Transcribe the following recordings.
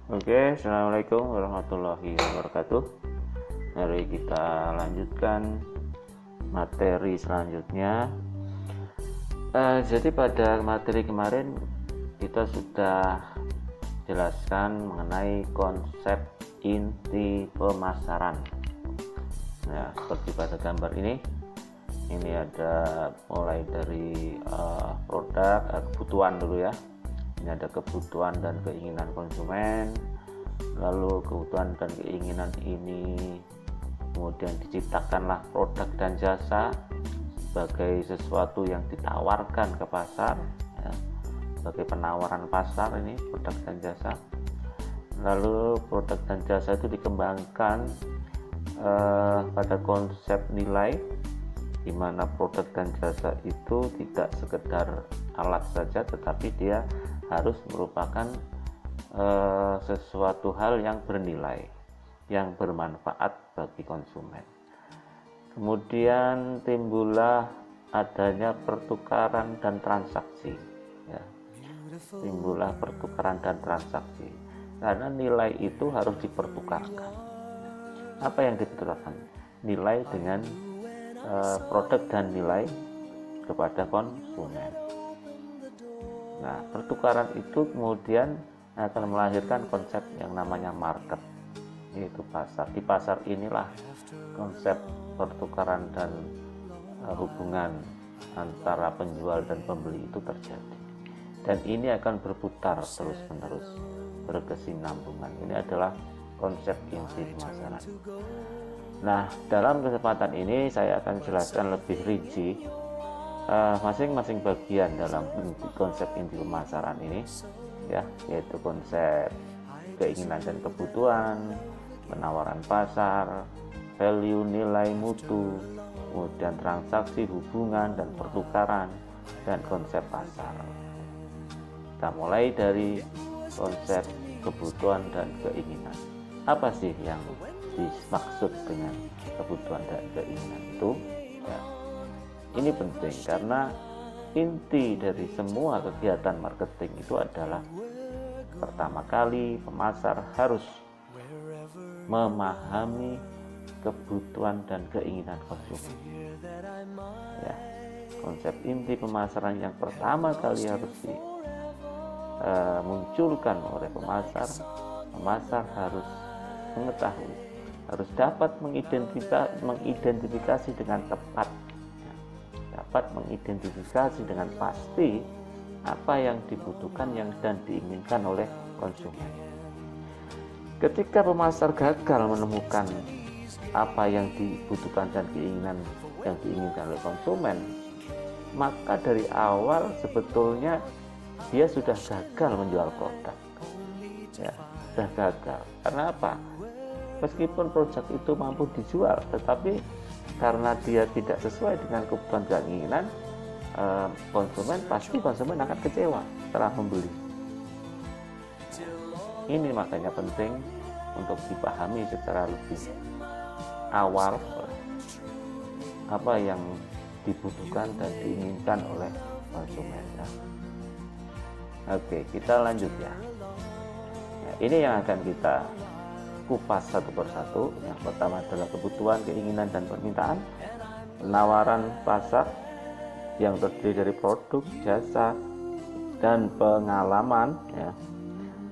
Oke, assalamualaikum warahmatullahi wabarakatuh. Mari kita lanjutkan materi selanjutnya. Jadi pada materi kemarin kita sudah jelaskan mengenai konsep inti pemasaran. Nah, seperti pada gambar ini ada mulai dari produk, kebutuhan dulu ya. Ini ada kebutuhan dan keinginan konsumen, lalu kebutuhan dan keinginan ini kemudian diciptakanlah produk dan jasa sebagai sesuatu yang ditawarkan ke pasar ya, sebagai penawaran pasar ini produk dan jasa. Lalu produk dan jasa itu dikembangkan pada konsep nilai, di mana produk dan jasa itu tidak sekedar alat saja, tetapi dia harus merupakan sesuatu hal yang bernilai, yang bermanfaat bagi konsumen. Kemudian timbullah adanya pertukaran dan transaksi ya. Timbullah pertukaran dan transaksi karena nilai itu harus dipertukarkan. Apa yang dipertukarkan? Nilai dengan produk dan nilai kepada konsumen. Nah, pertukaran itu kemudian akan melahirkan konsep yang namanya market, yaitu pasar. Di pasar inilah konsep pertukaran dan hubungan antara penjual dan pembeli itu terjadi. Dan ini akan berputar terus-menerus, berkesinambungan. Ini adalah konsep inti pemasaran. Nah, dalam kesempatan ini saya akan jelaskan lebih rinci masing-masing bagian dalam konsep inti pemasaran ini ya, yaitu konsep keinginan dan kebutuhan, penawaran pasar, value nilai mutu, kemudian transaksi hubungan dan pertukaran, dan konsep pasar. Kita mulai dari konsep kebutuhan dan keinginan. Apa sih yang dimaksud dengan kebutuhan dan keinginan itu ya? Ini penting karena inti dari semua kegiatan marketing itu adalah pertama kali pemasar harus memahami kebutuhan dan keinginan konsumen. Ya, konsep inti pemasaran yang pertama kali harus dimunculkan oleh pemasar harus mengetahui, harus dapat mengidentifikasi dengan tepat, dapat mengidentifikasi dengan pasti apa yang dibutuhkan dan diinginkan oleh konsumen. Ketika pemasar gagal menemukan apa yang dibutuhkan dan keinginan yang diinginkan oleh konsumen, maka dari awal sebetulnya dia sudah gagal menjual produk ya, sudah gagal. Karena apa? Meskipun produk itu mampu dijual, tetapi karena dia tidak sesuai dengan kebutuhan dan keinginan konsumen, pasti konsumen akan kecewa setelah membeli. Ini makanya penting untuk dipahami secara lebih awal apa yang dibutuhkan dan diinginkan oleh konsumen ya. Oke, kita lanjut ya. Nah, ini yang akan kita kupas satu persatu. Yang pertama adalah kebutuhan, keinginan, dan permintaan, penawaran pasar yang terdiri dari produk, jasa, dan pengalaman ya.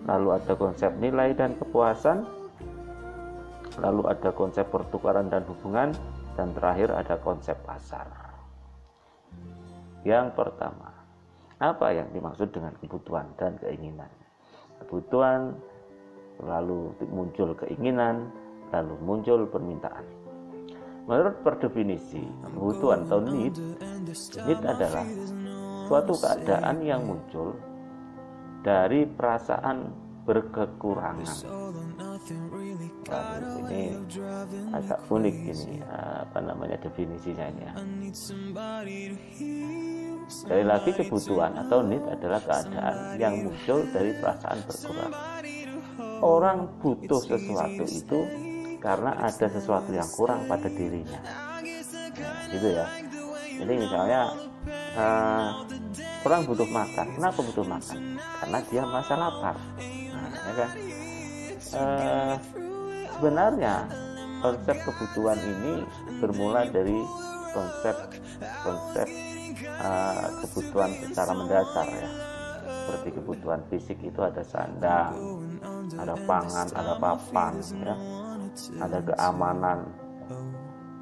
Lalu ada konsep nilai dan kepuasan, lalu ada konsep pertukaran dan hubungan, dan terakhir ada konsep pasar. Yang pertama, apa yang dimaksud dengan kebutuhan dan keinginan? Kebutuhan, lalu muncul keinginan, lalu muncul permintaan. Menurut perdefinisi kebutuhan atau need adalah suatu keadaan yang muncul dari perasaan berkekurangan. Lalu ini agak unik ini definisinya ini ya. Sekali lagi, kebutuhan atau need adalah keadaan yang muncul dari perasaan berkurang. Orang butuh sesuatu itu karena ada sesuatu yang kurang pada dirinya. Nah, gitu ya. Jadi misalnya orang butuh makan. Kenapa butuh makan? Karena dia merasa lapar. Nah, ya kan? sebenarnya konsep kebutuhan ini bermula dari konsep kebutuhan secara mendasar ya, seperti kebutuhan fisik itu ada sandang, ada pangan, ada papan ya, ada keamanan.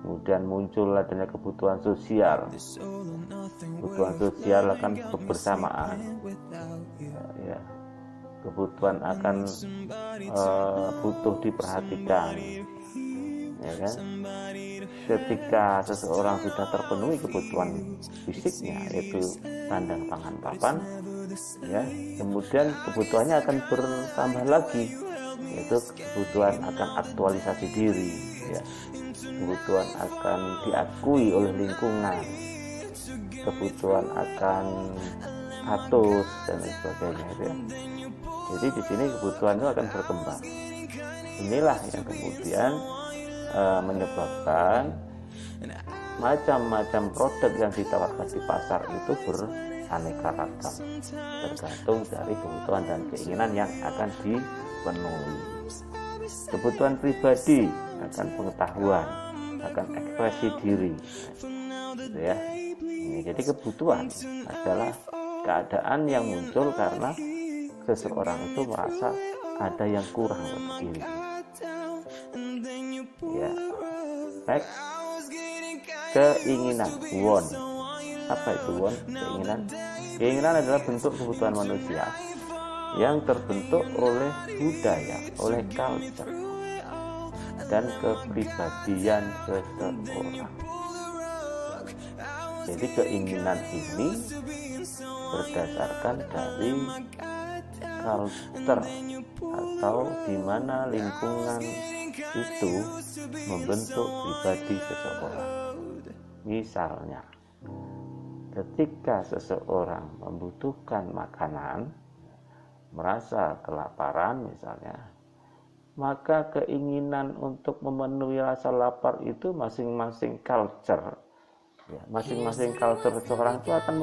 Kemudian muncul adanya kebutuhan sosial. Kebutuhan sosial akan kebersamaan ya, kebutuhan akan butuh diperhatikan ya kan. Ketika seseorang sudah terpenuhi kebutuhan fisiknya, yaitu sandang, pangan, papan ya, kemudian kebutuhannya akan bertambah lagi, yaitu kebutuhan akan aktualisasi diri ya, kebutuhan akan diakui oleh lingkungan, kebutuhan akan status dan lain sebagainya ya. Jadi di sini kebutuhan itu akan berkembang. Inilah yang kemudian menyebabkan macam-macam produk yang ditawarkan di pasar itu beraneka ragam, tergantung dari kebutuhan dan keinginan yang akan dipenuhi. Kebutuhan pribadi akan pengetahuan, akan ekspresi diri gitu ya. Jadi kebutuhan adalah keadaan yang muncul karena seseorang itu merasa ada yang kurang pada diri ya. Next, keinginan, want. Apa itu want? Keinginan adalah bentuk kebutuhan manusia yang terbentuk oleh budaya, oleh culture dan kepribadian seseorang. Jadi keinginan ini berdasarkan dari culture atau di mana lingkungan itu membentuk pribadi seseorang. Misalnya, ketika seseorang membutuhkan makanan, merasa kelaparan misalnya, maka keinginan untuk memenuhi rasa lapar itu masing-masing culture ya, masing-masing culture seseorang itu akan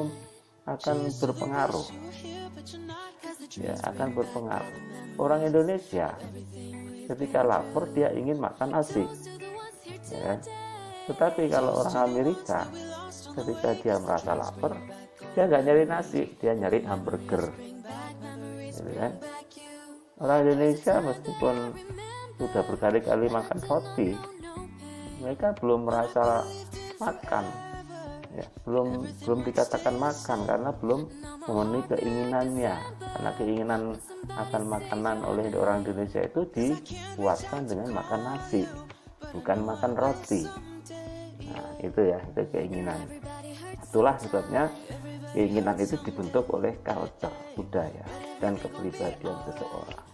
berpengaruh ya, akan berpengaruh. Orang Indonesia ketika lapar dia ingin makan nasi ya. Tetapi kalau orang Amerika ketika dia merasa lapar, dia nggak nyari nasi, dia nyari hamburger gitu kan. Orang Indonesia meskipun sudah berkali-kali makan roti, mereka belum merasa makan ya, belum dikatakan makan karena belum memenuhi keinginannya, karena keinginan akan makanan oleh orang Indonesia itu dipuaskan dengan makan nasi, bukan makan roti. Nah itu ya, itu keinginan. Itulah sebabnya keinginan itu dibentuk oleh culture, budaya dan kepribadian seseorang,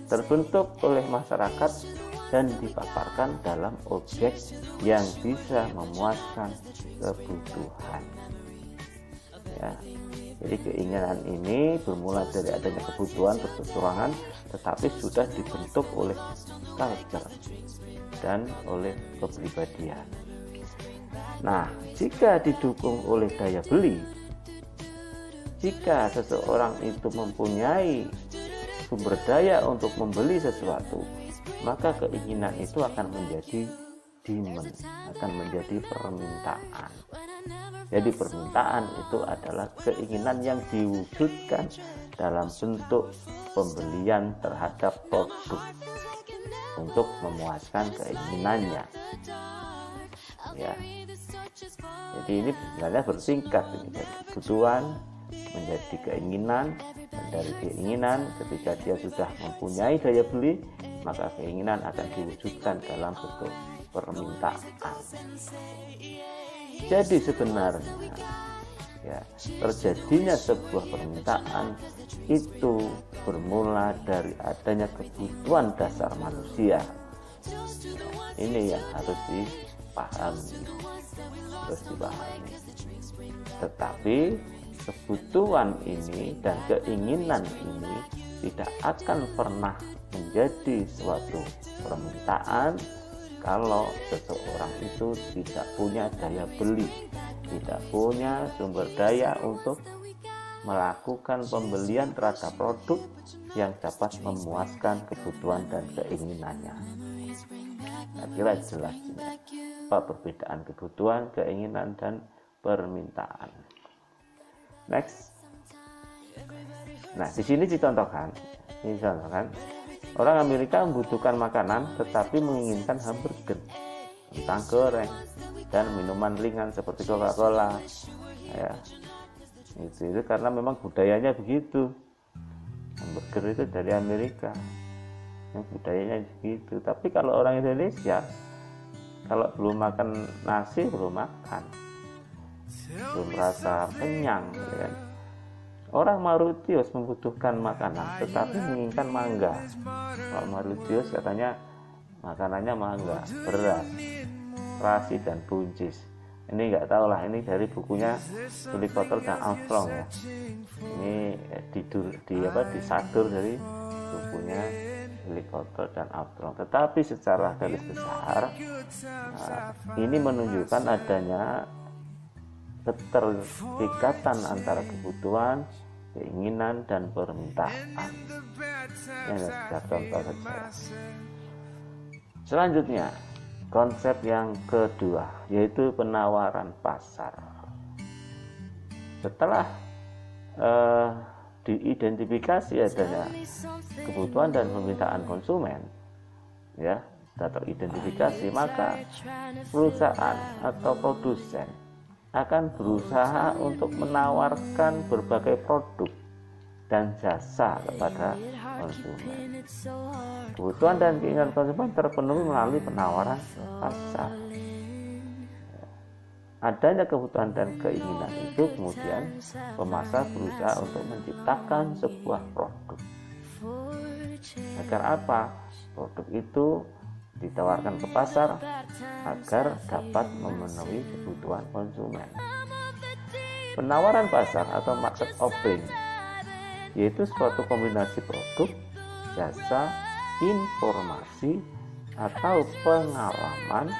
terbentuk oleh masyarakat dan dipaparkan dalam objek yang bisa memuaskan kebutuhan ya. Jadi keinginan ini bermula dari adanya kebutuhan bersesuaian, tetapi sudah dibentuk oleh culture dan oleh kepribadian. Nah, jika didukung oleh daya beli, jika seseorang itu mempunyai sumber daya untuk membeli sesuatu, maka keinginan itu akan menjadi demand, akan menjadi permintaan. Jadi permintaan itu adalah keinginan yang diwujudkan dalam bentuk pembelian terhadap produk untuk memuaskan keinginannya ya. Jadi ini sebenarnya bersingkat ini, dari kebutuhan menjadi keinginan, dan dari keinginan ketika dia sudah mempunyai daya beli, maka keinginan akan diwujudkan dalam bentuk permintaan. Jadi sebenarnya ya, terjadinya sebuah permintaan itu bermula dari adanya kebutuhan dasar manusia. Ini yang harus dipahami, Tetapi kebutuhan ini dan keinginan ini tidak akan pernah menjadi suatu permintaan kalau seseorang itu tidak punya daya beli, tidak punya sumber daya untuk melakukan pembelian terhadap produk yang dapat memuaskan kebutuhan dan keinginannya. Nah, kira jelas ini apa perbedaan kebutuhan, keinginan, dan permintaan. Next. Nah, di sini dicontohkan, orang Amerika membutuhkan makanan tetapi menginginkan hamburger, kentang goreng, dan minuman ringan seperti Coca-Cola. Ya, itu karena memang budayanya begitu. Hamburger itu dari Amerika, budayanya begitu. Tapi kalau orang Indonesia, kalau belum makan nasi belum makan, belum rasa kenyang, ya kan? Orang Mauritius membutuhkan makanan tetapi menginginkan mangga. Kalau Mauritius katanya makanannya mangga, beras, terasi, dan buncis. Ini nggak tahu lah, ini dari bukunya Billy Potter dan Armstrong ya. Ini disadur dari bukunya Billy Potter dan Armstrong. Tetapi secara garis besar, ini menunjukkan adanya keterikatan antara kebutuhan, keinginan, dan permintaan. Ini adalah contoh saja. Selanjutnya, konsep yang kedua, yaitu penawaran pasar. Setelah diidentifikasi adanya kebutuhan dan permintaan konsumen, ya, sudah teridentifikasi, maka perusahaan atau produsen akan berusaha untuk menawarkan berbagai produk dan jasa kepada konsumen. Kebutuhan dan keinginan konsumen terpenuhi melalui penawaran pasar. Adanya kebutuhan dan keinginan itu kemudian pemasar berusaha untuk menciptakan sebuah produk. Agar apa? Produk itu ditawarkan ke pasar agar dapat memenuhi kebutuhan konsumen. Penawaran pasar atau market offering yaitu suatu kombinasi produk, jasa, informasi, atau pengalaman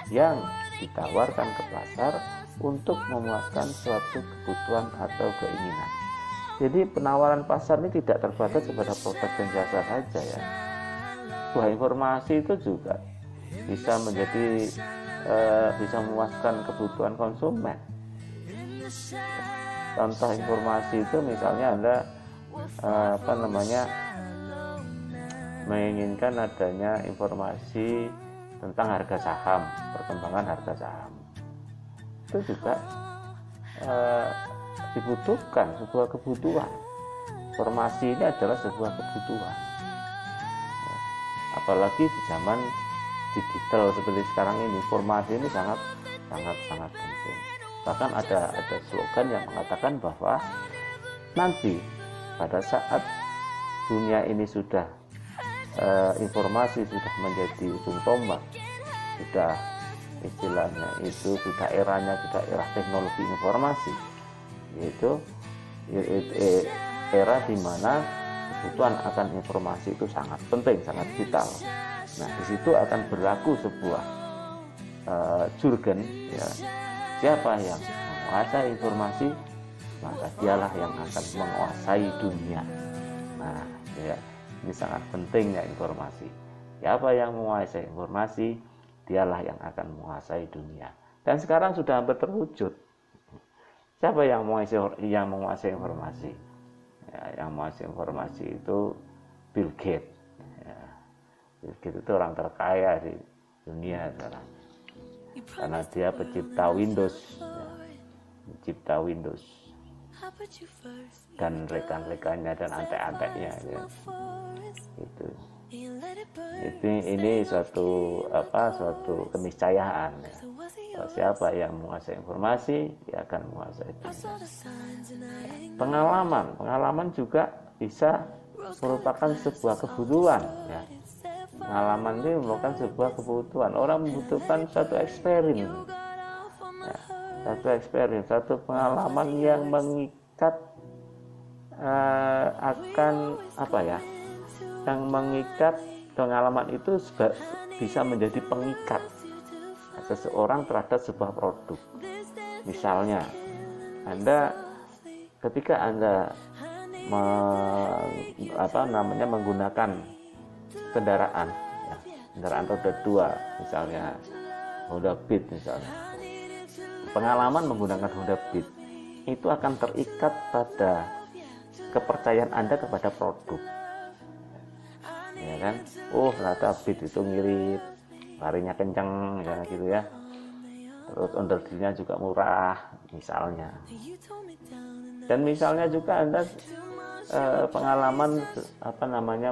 yang ditawarkan ke pasar untuk memuaskan suatu kebutuhan atau keinginan. Jadi penawaran pasar ini tidak terbatas kepada produk dan jasa saja ya. Sebuah informasi itu juga bisa menjadi bisa memuaskan kebutuhan konsumen. Contoh informasi itu misalnya Anda menginginkan adanya informasi tentang harga saham, perkembangan harga saham. Itu juga dibutuhkan sebuah kebutuhan. Informasi ini adalah sebuah kebutuhan. Apalagi di zaman digital seperti sekarang ini, informasi ini sangat penting. Bahkan ada slogan yang mengatakan bahwa nanti pada saat dunia ini sudah informasi sudah menjadi ujung tombak, sudah istilahnya itu sudah eranya sudah era teknologi informasi, yaitu era di mana kebutuhan akan informasi itu sangat penting, sangat vital. Nah, di situ akan berlaku sebuah jurgen, ya, siapa yang menguasai informasi maka dialah yang akan menguasai dunia. Nah, ya, ini sangat pentingnya informasi. Siapa yang menguasai informasi dialah yang akan menguasai dunia. Dan sekarang sudah hampir terwujud. Siapa yang menguasai informasi? Ya, yang menguasai informasi itu Bill Gates. Ya, Bill Gates itu orang terkaya di dunia sekarang. Karena dia pencipta Windows, ya, pencipta Windows dan rekan-rekannya dan antek-anteknya. Ya. Ini suatu keniscayaan. Ya. Siapa yang menguasai informasi, dia akan menguasai dunia. Pengalaman juga bisa merupakan sebuah kebutuhan. Ya. Pengalaman ini merupakan sebuah kebutuhan. Orang membutuhkan satu eksperimen, ya, satu pengalaman yang mengikat yang mengikat. Pengalaman itu bisa menjadi pengikat seseorang terhadap sebuah produk. Misalnya, ketika Anda menggunakan kendaraan, ya, kendaraan roda 2 misalnya Honda Beat misalnya. Pengalaman menggunakan Honda Beat itu akan terikat pada kepercayaan Anda kepada produk, ya kan? Oh, ternyata Beat itu ngirit, larinya kencang, ya gitu ya. Terus underdealnya juga murah misalnya. Dan misalnya juga Anda pengalaman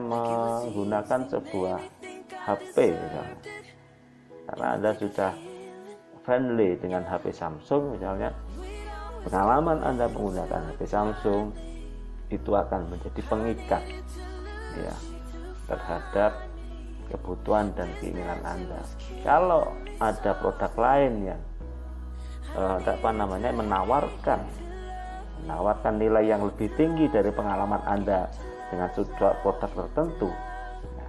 menggunakan sebuah HP misalnya. Karena Anda sudah friendly dengan HP Samsung misalnya, pengalaman Anda menggunakan HP Samsung itu akan menjadi pengikat, ya, terhadap kebutuhan dan keinginan Anda. Kalau ada produk lain yang menawarkan nilai yang lebih tinggi dari pengalaman Anda dengan sebuah produk tertentu,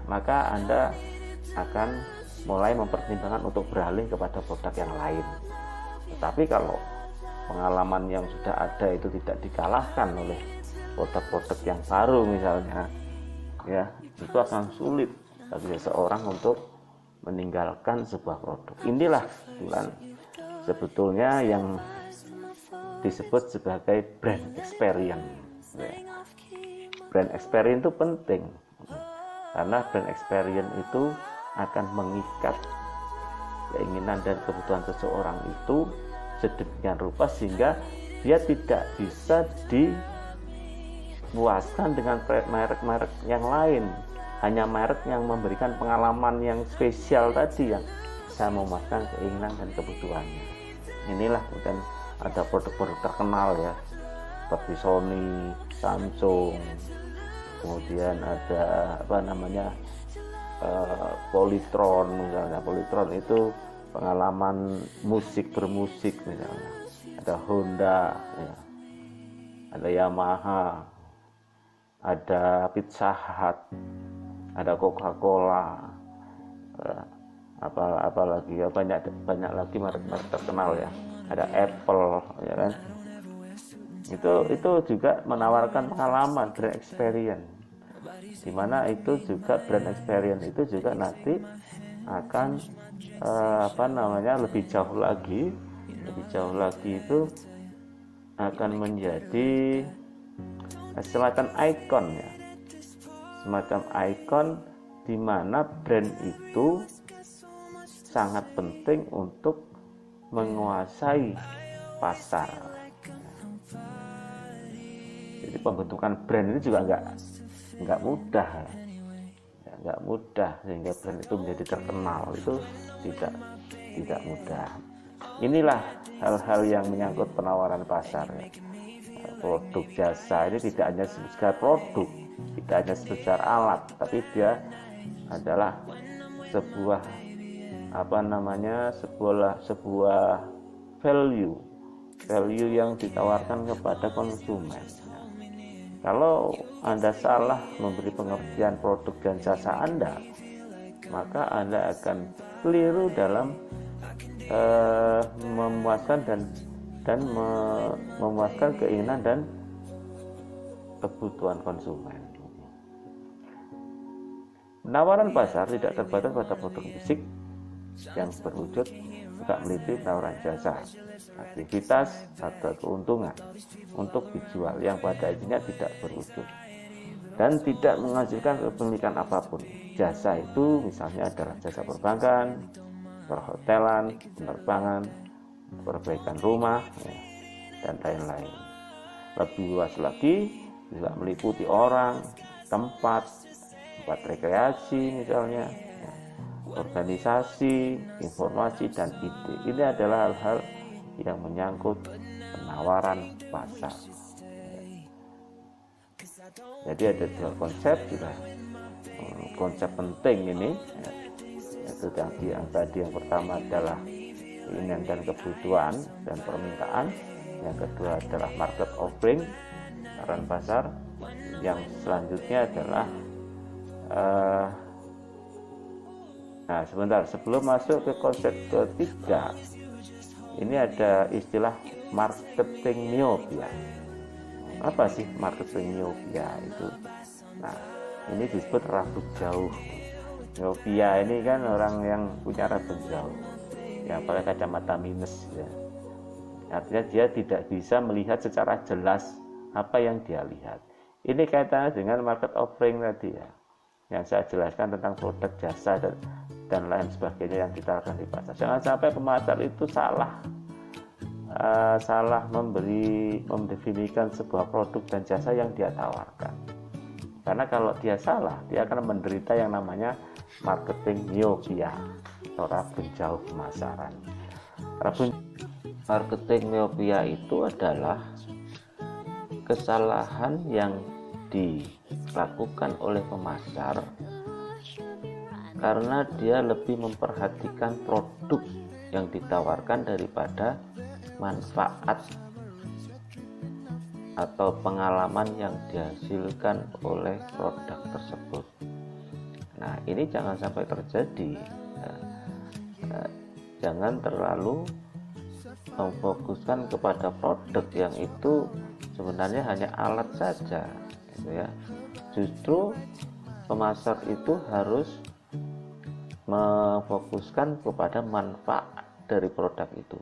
maka Anda akan mulai mempertimbangkan untuk beralih kepada produk yang lain. Tetapi kalau pengalaman yang sudah ada itu tidak dikalahkan oleh produk-produk yang baru misalnya, ya, itu akan sulit bagi seseorang untuk meninggalkan sebuah produk. Inilah sebetulnya yang disebut sebagai brand experience, ya. Brand experience itu penting karena brand experience itu akan mengikat keinginan dan kebutuhan seseorang itu sedemikian rupa sehingga dia tidak bisa dipuaskan dengan merek-merek yang lain. Hanya merek yang memberikan pengalaman yang spesial tadi yang bisa memuaskan keinginan dan kebutuhannya. Inilah bukan ada produk-produk terkenal, ya, seperti Sony, Samsung, kemudian ada Polytron misalnya. Polytron itu pengalaman bermusik misalnya. Ada Honda, ya, ada Yamaha, ada Pizza Hut, ada Coca-Cola, apalagi ya, banyak lagi merek-merek terkenal, ya. Ada Apple, ya kan. Itu juga menawarkan pengalaman, brand experience, di mana itu juga brand experience itu juga nanti akan lebih jauh lagi itu akan menjadi semacam ikon, ya, semacam ikon di mana brand itu sangat penting untuk menguasai pasar. Jadi pembentukan brand ini juga nggak mudah, ya, nggak mudah sehingga brand itu menjadi terkenal, itu tidak mudah. Inilah hal-hal yang menyangkut penawaran pasar, ya. Produk jasa ini tidak hanya sebesar produk, tidak hanya sebesar alat, tapi dia adalah sebuah sebuah value yang ditawarkan kepada konsumen. Kalau Anda salah memberi pengertian produk dan jasa Anda, maka Anda akan keliru dalam memuaskan dan memuaskan keinginan dan kebutuhan konsumen. Penawaran pasar tidak terbatas pada produk fisik yang berwujud, juga meliputi penawaran jasa, aktivitas atau keuntungan untuk dijual yang pada intinya tidak berwujud dan tidak menghasilkan kepemilikan apapun. Jasa itu misalnya adalah jasa perbankan, perhotelan, penerbangan, perbaikan rumah, ya, dan lain-lain. Lebih luas lagi juga meliputi orang, tempat rekreasi misalnya, ya, organisasi, informasi, dan ide. Ini adalah hal-hal yang menyangkut penawaran pasar. Jadi ada dua konsep juga, konsep penting ini, ya, yaitu yang tadi yang pertama adalah keinginan dan kebutuhan dan permintaan, yang kedua adalah market offering, sasaran pasar, yang selanjutnya adalah sebentar sebelum masuk ke konsep ketiga, ini ada istilah marketing myopia. Apa sih marketing miopia itu? Nah, ini disebut rambut jauh. Miopia ini kan orang yang punya rambut jauh, yang pakai kacamata minus ya. Artinya dia tidak bisa melihat secara jelas apa yang dia lihat. Ini kaitannya dengan market offering tadi ya, yang saya jelaskan tentang produk jasa dan lain sebagainya yang ditawarkan di pasar. Jangan sampai pemasar itu salah mendefinisikan sebuah produk dan jasa yang dia tawarkan. Karena kalau dia salah, dia akan menderita yang namanya marketing miopia atau rabun jauh pemasaran. Marketing miopia itu adalah kesalahan yang dilakukan oleh pemasar karena dia lebih memperhatikan produk yang ditawarkan daripada manfaat atau pengalaman yang dihasilkan oleh produk tersebut. Nah, ini jangan sampai terjadi. Jangan terlalu memfokuskan kepada produk yang itu sebenarnya hanya alat saja, gitu ya. Justru pemasar itu harus memfokuskan kepada manfaat dari produk itu.